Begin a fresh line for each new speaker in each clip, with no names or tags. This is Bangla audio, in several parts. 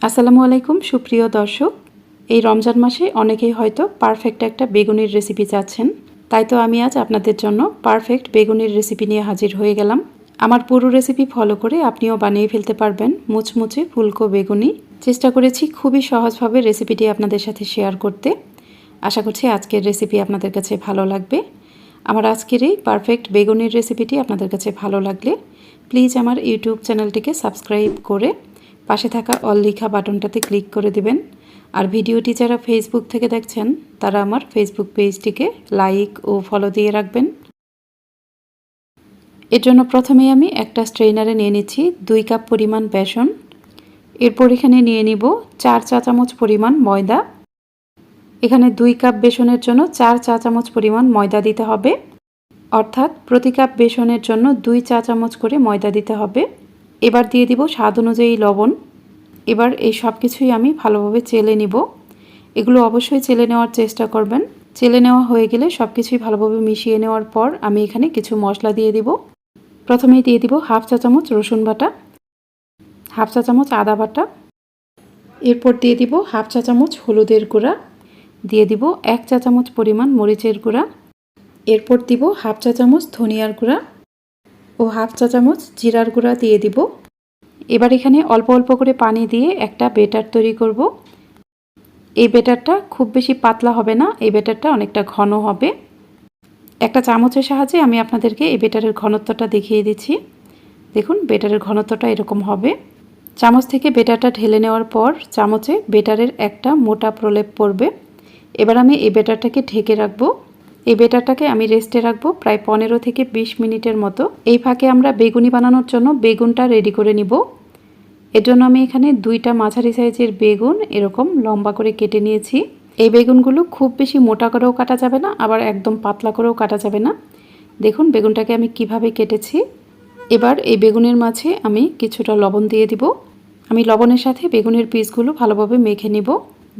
আসসালামু আলাইকুম সুপ্রিয় দর্শক। এই রমজান মাসে অনেকেই হয়তো পারফেক্ট একটা বেগুনির রেসিপি চাচ্ছেন, তাই তো আমি আজ আপনাদের জন্য পারফেক্ট বেগুনির রেসিপি নিয়ে হাজির হয়ে গেলাম। আমার পুরো রেসিপি ফলো করে আপনিও বানিয়ে ফেলতে পারবেন মুচমুচে ফুলকো বেগুনি। চেষ্টা করেছি খুবই সহজভাবে রেসিপিটি আপনাদের সাথে শেয়ার করতে। আশা করছি আজকের রেসিপি আপনাদের কাছে ভালো লাগবে। আমার আজকের এই পারফেক্ট বেগুনির রেসিপিটি আপনাদের কাছে ভালো লাগলে প্লিজ আমার ইউটিউব চ্যানেলটিকে সাবস্ক্রাইব করে পাশে থাকা অল লেখা বাটনটাতে ক্লিক করে দিবেন। আর ভিডিওটি যারা ফেসবুক থেকে দেখছেন তারা আমার ফেসবুক পেজটিকে লাইক ও ফলো দিয়ে রাখবেন। এর জন্য প্রথমেই আমি একটা স্ট্রেনারে নিয়ে নিচ্ছি 2 কাপ পরিমাণ বেসন। এরপর এখানে নিয়ে নিব 4 চা চামচ পরিমাণ ময়দা। এখানে 2 কাপ বেসনের জন্য 4 চা চামচ পরিমাণ ময়দা দিতে হবে, অর্থাৎ প্রতি কাপ বেসনের জন্য 2 চা চামচ করে ময়দা দিতে হবে। এবার দিয়ে দিব স্বাদ অনুযায়ী লবণ। এবার এই সব কিছুই আমি ভালোভাবে চেলে নিব। এগুলো অবশ্যই চেলে নেওয়ার চেষ্টা করবেন। চেলে নেওয়া হয়ে গেলে সব কিছুই ভালোভাবে মিশিয়ে নেওয়ার পর আমি এখানে কিছু মশলা দিয়ে দিব। প্রথমেই দিয়ে দিব হাফ চা চামচ রসুন বাটা, হাফ চা চামচ আদা বাটা, এরপর দিয়ে দিব হাফ চা চামচ হলুদের গুঁড়া, দিয়ে দিব 1 চা চামচ পরিমাণ মরিচের গুঁড়া, এরপর দিব হাফ চা চামচ ধনিয়ার গুঁড়া ও হাফ চা চামচ জিরার গুঁড়া দিয়ে দিব। এবার এখানে অল্প অল্প করে পানি দিয়ে একটা বেটার তৈরি করব। এই বেটারটা খুব বেশি পাতলা হবে না, এই বেটারটা অনেকটা ঘন হবে। একটা চামচের সাহায্যে আমি আপনাদেরকে এই বেটারের ঘনত্বটা দেখিয়ে দিচ্ছি। দেখুন বেটারের ঘনত্বটা এরকম হবে। চামচ থেকে বেটারটা ঢেলে নেওয়ার পর চামচে বেটারের একটা মোটা প্রলেপ পড়বে। এবার আমি এই বেটারটাকে ঢেকে রাখবো। এই বেটারটাকে আমি রেস্টে রাখবো প্রায় 15 থেকে 20 মিনিটের মতো। এই ফাঁকে আমরা বেগুনি বানানোর জন্য বেগুনটা রেডি করে নিব। এর জন্য আমি এখানে 2টা মাঝারি সাইজের বেগুন এরকম লম্বা করে কেটে নিয়েছি। এই বেগুনগুলো খুব বেশি মোটা করেও কাটা যাবে না, আবার একদম পাতলা করেও কাটা যাবে না। দেখুন বেগুনটাকে আমি কিভাবে কেটেছি। এবার এই বেগুনের মাঝে আমি কিছুটা লবণ দিয়ে দিব। আমি লবণের সাথে বেগুনের পিসগুলো ভালোভাবে মেখে নিব।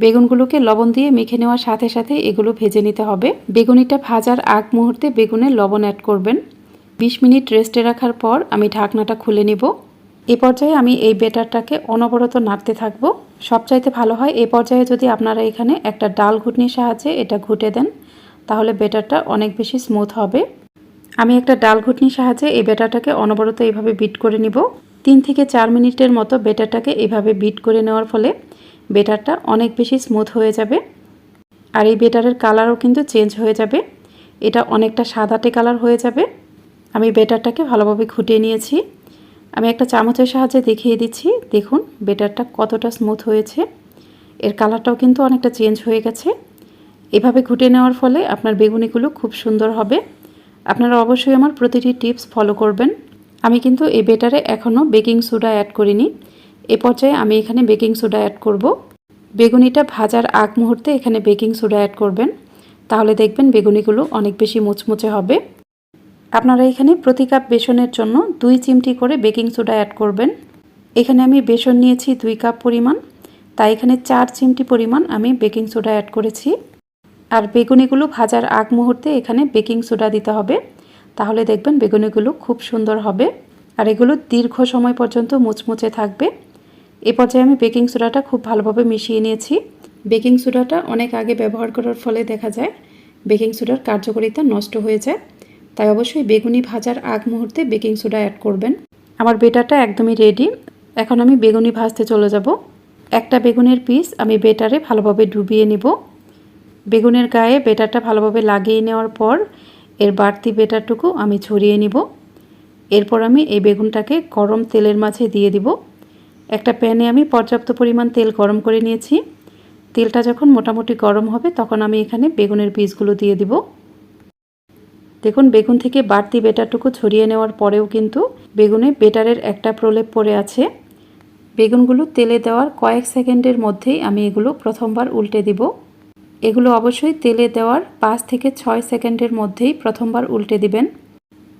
বেগুনগুলোকে লবণ দিয়ে মেখে নেওয়ার সাথে সাথে এগুলো ভেজে নিতে হবে। বেগুনিটা ভাজার আগ মুহূর্তে বেগুনে লবণ অ্যাড করবেন। 20 মিনিট রেস্টে রাখার পর আমি ঢাকনাটা খুলে নিব। এই পর্যায়ে আমি এই বেটারটাকে অনবরত নাড়তে থাকবো। সবচাইতে ভালো হয় এই পর্যায়ে যদি আপনারা এখানে একটা ডাল ঘুটনির সাহায্যে এটা ঘুটে দেন, তাহলে বেটারটা অনেক বেশি স্মুথ হবে। আমি একটা ডাল ঘুটনির সাহায্যে এই বেটারটাকে অনবরত এইভাবে বিট করে নিব। 3 থেকে 4 মিনিটের মতো বেটারটাকে এইভাবে বিট করে নেওয়ার ফলে বেটারটা অনেক বেশি স্মুথ হয়ে যাবে। আর এই বেটারের কালারও কিন্তু চেঞ্জ হয়ে যাবে, এটা অনেকটা সাদাটে কালার হয়ে যাবে। আমি বেটারটাকে ভালোভাবে ঘুটিয়ে নিয়েছি। আমি একটা চামচের সাহায্যে দেখিয়ে দিচ্ছি। দেখুন বেটারটা কতটা স্মুথ হয়েছে, এর কালারটাও কিন্তু অনেকটা চেঞ্জ হয়ে গেছে। এভাবে ঘুটে নেওয়ার ফলে আপনার বেগুনিগুলো খুব সুন্দর হবে। আপনারা অবশ্যই আমার প্রতিটি টিপস ফলো করবেন। আমি কিন্তু এই বেটারে এখনও বেকিং সোডা অ্যাড করিনি। এ পর্যায়ে আমি এখানে বেকিং সোডা অ্যাড করব। বেগুনিটা ভাজার আগ মুহূর্তে এখানে বেকিং সোডা অ্যাড করবেন, তাহলে দেখবেন বেগুনিগুলো অনেক বেশি মুচমুচে হবে। আপনারা এখানে প্রতি কাপ বেসনের জন্য 2 চিমটি করে বেকিং সোডা অ্যাড করবেন। এখানে আমি বেসন নিয়েছি 2 কাপ পরিমাণ, তাই এখানে 4 চিমটি পরিমাণ আমি বেকিং সোডা অ্যাড করেছি। আর বেগুনিগুলো ভাজার আগ মুহূর্তে এখানে বেকিং সোডা দিতে হবে, তাহলে দেখবেন বেগুনিগুলো খুব সুন্দর হবে আর এগুলো দীর্ঘ সময় পর্যন্ত মুচমুচে থাকবে। এ পর্যায়ে আমি বেকিং সোডাটা খুব ভালোভাবে মিশিয়ে নিয়েছি। বেকিং সোডাটা অনেক আগে ব্যবহার করার ফলে দেখা যায় বেকিং সোডার কার্যকারিতা নষ্ট হয়ে যায়, তাই অবশ্যই বেগুনি ভাজার আগ মুহূর্তে বেকিং সোডা অ্যাড করবেন। আমার বেটারটা একদমই রেডি। এখন আমি বেগুনি ভাজতে চলে যাব। একটা বেগুনের পিস আমি বেটারে ভালোভাবে ডুবিয়ে নিব। বেগুনের গায়ে বেটারটা ভালোভাবে লাগিয়ে নেওয়ার পর এর বাড়তি বেটারটুকু আমি ছড়িয়ে নিব। এরপর আমি এই বেগুনটাকে গরম তেলের মাঝে দিয়ে দিব। একটা প্যানে আমি পর্যাপ্ত পরিমাণ তেল গরম করে নিয়েছি। তেলটা যখন মোটামুটি গরম হবে তখন আমি এখানে বেগুনের পিসগুলো দিয়ে দিব। দেখুন বেগুন থেকে বাড়তি বেটারটুকু ছড়িয়ে নেওয়ার পরেও কিন্তু বেগুনে বেটারের একটা প্রলেপ পড়ে আছে। বেগুনগুলো তেলে দেওয়ার কয়েক সেকেন্ডের মধ্যেই আমি এগুলো প্রথমবার উল্টে দিব। এগুলো অবশ্যই তেলে দেওয়ার 5 থেকে 6 সেকেন্ডের মধ্যেই প্রথমবার উল্টে দিবেন,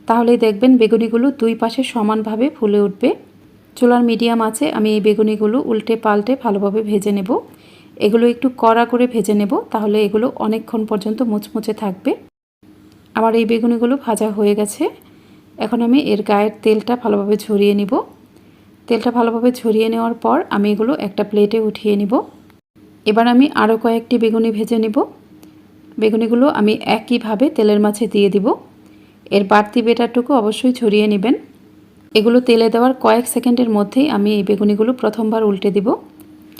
তাহলেই দেখবেন বেগুনিগুলো দুই পাশে সমানভাবে ফুলে উঠবে। চুলার মিডিয়াম আঁচে আমি এই বেগুনিগুলো উল্টে পাল্টে ভালোভাবে ভেজে নেব। এগুলো একটু কড়া করে ভেজে নেব, তাহলে এগুলো অনেকক্ষণ পর্যন্ত মুচমুচে থাকবে। আমার এই বেগুনিগুলো ভাজা হয়ে গেছে। এখন আমি এর গায়ের তেলটা ভালোভাবে ঝরিয়ে নিব। তেলটা ভালোভাবে ঝরিয়ে নেওয়ার পর আমি এগুলো একটা প্লেটে উঠিয়ে নিব। এবার আমি আরও কয়েকটি বেগুনি ভেজে নিব। বেগুনিগুলো আমি একইভাবে তেলের মাঝে দিয়ে দিব। এর বাড়তি বেটারটুকু অবশ্যই ছড়িয়ে নেবেন। এগুলো তেলে দেওয়ার কয়েক সেকেন্ডের মধ্যেই আমি এই বেগুনিগুলো প্রথমবার উল্টে দিব।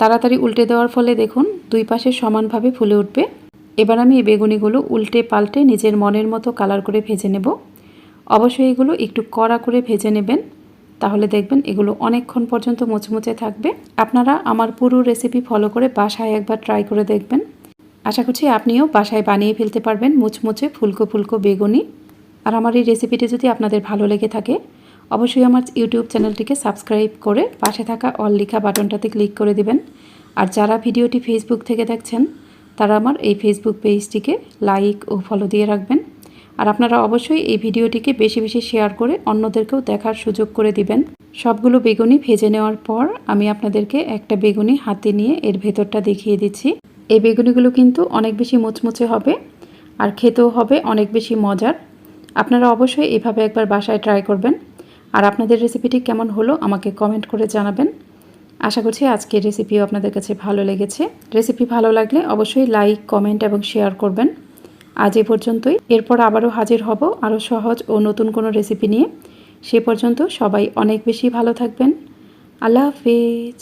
তাড়াতাড়ি উল্টে দেওয়ার ফলে দেখুন দুই পাশে সমানভাবে ফুলে উঠবে। এবার আমি এই বেগুনিগুলো উল্টে পাল্টে নিজের মনের মতো কালার করে ভেজে নেব। অবশ্যই এগুলো একটু কড়া করে ভেজে নেবেন, তাহলে দেখবেন এগুলো অনেকক্ষণ পর্যন্ত মুচমুচে থাকবে। আপনারা আমার পুরো রেসিপি ফলো করে বাসায় একবার ট্রাই করে দেখবেন। আশা করছি আপনিও বাসায় বানিয়ে ফেলতে পারবেন মুচমুচে ফুলকো ফুলকো বেগুনি। আর আমার এই রেসিপিটি যদি আপনাদের ভালো লেগে থাকে অবশ্যই আমার ইউটিউব চ্যানেলটিকে সাবস্ক্রাইব করে পাশে থাকা অল লেখা বাটনটাতে ক্লিক করে দিবেন। আর যারা ভিডিওটি ফেসবুক থেকে দেখছেন তারা আমার এই ফেসবুক পেজটিকে লাইক ও ফলো দিয়ে রাখবেন। আর আপনারা অবশ্যই এই ভিডিওটিকে বেশি বেশি শেয়ার করে অন্যদেরকেও দেখার সুযোগ করে দিবেন। সবগুলো বেগুনি ভেজে নেওয়ার পর আমি আপনাদেরকে একটা বেগুনি হাতে নিয়ে এর ভেতরটা দেখিয়ে দিচ্ছি। এই বেগুনিগুলো কিন্তু অনেক বেশি মুচমুচে হবে আর খেতেও হবে অনেক বেশি মজার। আপনারা অবশ্যই এভাবে একবার বাসায় ট্রাই করবেন। আর আপনাদের রেসিপিটি কেমন হলো আমাকে কমেন্ট করে জানাবেন। আশা করছি আজকের রেসিপিও আপনাদের কাছে ভালো লেগেছে। রেসিপি ভালো লাগলে অবশ্যই লাইক, কমেন্ট এবং শেয়ার করবেন। আজ এ পর্যন্তই। এরপর আবারও হাজির হব আরও সহজ ও নতুন কোনো রেসিপি নিয়ে। সে পর্যন্ত সবাই অনেক বেশি ভালো থাকবেন। আল্লাহ হাফেজ।